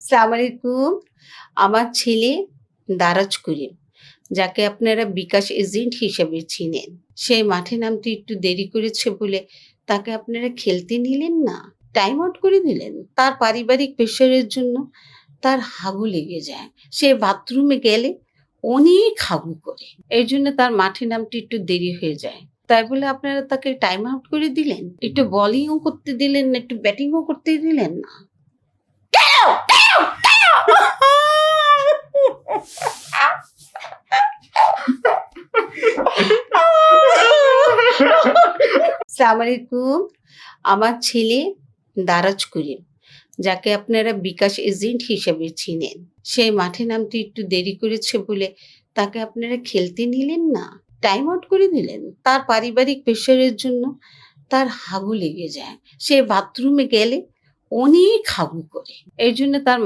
আসসালামু আলাইকুম। আমার ছেলে দারাজ করিম, যাকে আপনারা বিকাশ এজেন্ট হিসেবে চিনেন। সে মাঠে নামতে একটু দেরি করেছে বলে তাকে আপনারা খেলতে নিলেন না। টাইম আউট করে দিলেন। তার পারিবারিক প্রেশারের জন্য তার হাগু লেগে যায়। সে বাথরুমে গেলে অনেক হাগু করে। এর জন্য তার মাঠে নামতে একটু দেরি হয়ে যায়। তাই বলে আপনারা তাকে টাইম আউট করে দিলেন? একটু বোলিংও করতে দিলেন না, একটু ব্যাটিংও করতে দিলেন না। আসসালামু আলাইকুম। আমার ছেলে দারাজ করিম, যাকে আপনারা বিকাশ এজেন্ট হিসেবে চিনেন। সে মাঠে নামতে একটু দেরি করেছে বলে তাকে আপনারা খেলতে নিলেন না। টাইম আউট করে দিলেন। তার পারিবারিক প্রেশারের জন্য তার হাগু লেগে যায়। সে বাথরুমে গেলে অনেক হাগু করে। এর জন্য তার